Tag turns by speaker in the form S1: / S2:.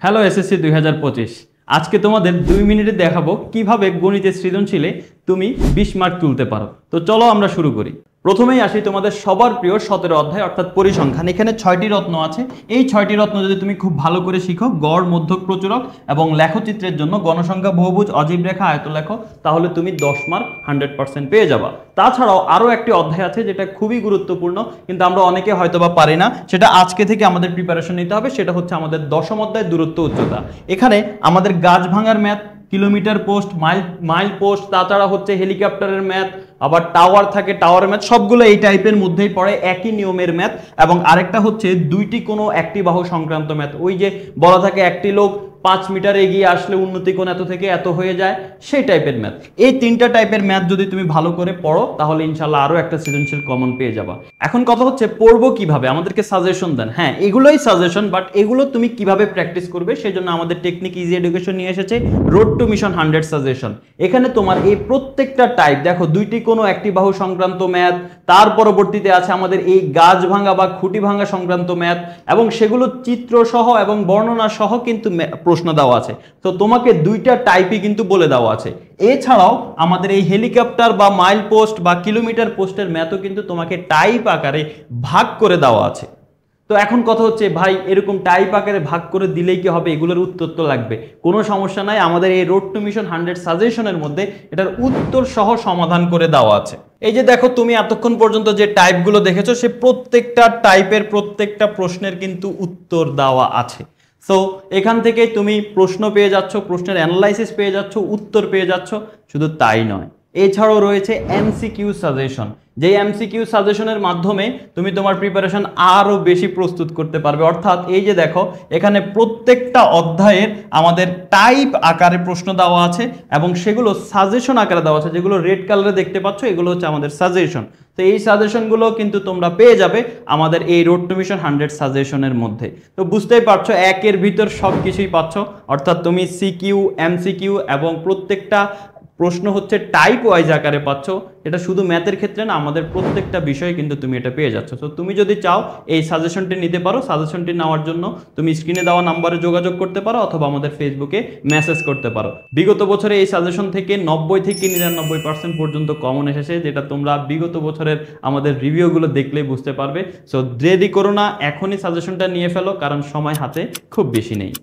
S1: Hello SSC 2025। আজকে তোমাদের 2 মিনিটে দেখাবো কিভাবে গণিতের সৃজনশীলে তুমি 20 মার্ক তুলতে পারো। তো চলো আমরা শুরু করি। প্রথমেই আসি তোমাদের সবার প্রিয় 17 অধ্যায় অর্থাৎ পরিসংখ্যান। এখানে 6টি রত্ন আছে। এই 6টি রত্ন যদি তুমি খুব ভালো করে শিখো, গড়, মধ্যক, প্রচুরক এবং লেখচিত্রের জন্য গণসংখ্যা, বহুভুজ, অজীব রেখা, আয়তলেখ, তাহলে তুমি 10 মার্ক 100% পেয়ে যাবা। তাছাড়াও আরও একটি অধ্যায় আছে যেটা খুবই গুরুত্বপূর্ণ, কিন্তু আমরা অনেকে হয়তোবা পারি না, সেটা আজকে থেকে আমাদের প্রিপারেশন নিতে হবে। সেটা হচ্ছে আমাদের 10ম অধ্যায় দূরত্ব উচ্চতা। এখানে আমাদের গাছ ভাঙার math, kilometre post, mile post, তাছাড়া হচ্ছে হেলিকপ্টারের ম্যাথ, আবার টাওয়ার থাকে, টাওয়ার ম্যাথ, সবগুলো এই টাইপের মধ্যেই পড়ে, একই নিয়মের ম্যাথ। এবং আরেকটা হচ্ছে দুইটি কোনো একটি বাহু সংক্রান্ত ম্যাথ। ওই যে বলা থাকে একটি লোক 5 মিটার এগিয়ে আসলে উন্নতি কোণ এত থেকে এত হয়ে যায়, সেই টাইপের ম্যাথ। এই 3টা টাইপের ম্যাথ যদি তুমি ভালো করে পড়ো তাহলে ইনশাল্লাহ আরও একটা সৃজনশীল কমন পেয়ে যাবা। এখন কথা হচ্ছে পড়বো কিভাবে, আমাদেরকে সাজেশন দেন। হ্যাঁ, এগুলোই সাজেশন, বাট এগুলো তুমি কিভাবে প্র্যাকটিস করবে সেজন্য আমাদের টেকনিক ইজি এডুকেশন নিয়ে এসেছে রোড টু মিশন 100 সাজেশন। এখানে তোমার এই প্রত্যেকটা টাইপ দেখো, দুইটি কোনো একটি বাহু সংক্রান্ত ম্যাথ, তার পরবর্তীতে আছে আমাদের এই গাছ ভাঙা বা খুঁটি ভাঙা সংক্রান্ত ম্যাথ, এবং সেগুলো চিত্র সহ এবং বর্ণনা সহ কিন্তু প্রশ্ন দেওয়া আছে। তো তোমাকে দুইটা টাইপই কিন্তু বলে দেওয়া আছে। এছাড়াও আমাদের এই হেলিকপ্টার বা মাইল পোস্ট বা কিলোমিটার পোস্টের ম্যাথও কিন্তু তোমাকে টাইপ আকারে ভাগ করে দেওয়া আছে। তো এখন কথা হচ্ছে ভাই, এরকম টাইপ আকারে ভাগ করে দিলেই কি হবে? এগুলোর উত্তর তো লাগবে। কোনো সমস্যা নাই, আমাদের এই রোড টু মিশন 100 সাজেশনের মধ্যে এটার উত্তর সহ সমাধান করে দেওয়া আছে। এই যে দেখো, তুমি এতক্ষণ পর্যন্ত যে টাইপগুলো দেখেছো সে প্রত্যেকটা টাইপের প্রত্যেকটা প্রশ্নের কিন্তু উত্তর দেওয়া আছে। সো এখান থেকে তুমি প্রশ্ন পেয়ে যাচ্ছ, প্রশ্নের অ্যানালাইসিস পেয়ে যাচ্ছ, উত্তর পেয়ে যাচ্ছ। শুধু তাই নয়, এছাড়াও রয়েছে এমসিকিউ সাজেশন, যে এমসিকিউ সাজেশনের মাধ্যমে তুমি তোমার প্রিপারেশন আরও বেশি প্রস্তুত করতে পারবে। অর্থাৎ এই যে দেখো, এখানে প্রত্যেকটা অধ্যায়ের আমাদের টাইপ আকারে প্রশ্ন দেওয়া আছে এবং সেগুলো সাজেশন আকারে দেওয়া আছে। যেগুলো রেড কালারে দেখতে পাচ্ছ এগুলো হচ্ছে আমাদের সাজেশন। তো এই সাজেশনগুলো কিন্তু তোমরা পেয়ে যাবে আমাদের এই রোড টু মিশন 100 সাজেশনের মধ্যে। তো বুঝতেই পারছো, একের ভিতর সব কিছুই পাচ্ছ। অর্থাৎ তুমি সিকিউ, এমসিকিউ এবং প্রত্যেকটা প্রশ্ন হচ্ছে টাইপ ওয়াইজ আকারে পাচ্ছ। এটা শুধু ম্যাথের ক্ষেত্রে না, আমাদের প্রত্যেকটা বিষয়ে কিন্তু তুমি এটা পেয়ে যাচ্ছ। তো তুমি যদি চাও এই সাজেশনটি নিতে পারো। সাজেশনটি নেওয়ার জন্য তুমি স্ক্রিনে দেওয়া নাম্বারে যোগাযোগ করতে পারো অথবা আমাদের ফেসবুকে মেসেজ করতে পারো। বিগত বছরে এই সাজেশন থেকে 90 থেকে 99% পর্যন্ত কমন এসেছে, যেটা তোমরা বিগত বছরের আমাদের রিভিউগুলো দেখলেই বুঝতে পারবে। সো দেরি করো না, এখনই সাজেশনটা নিয়ে ফেলো, কারণ সময় হাতে খুব বেশি নেই।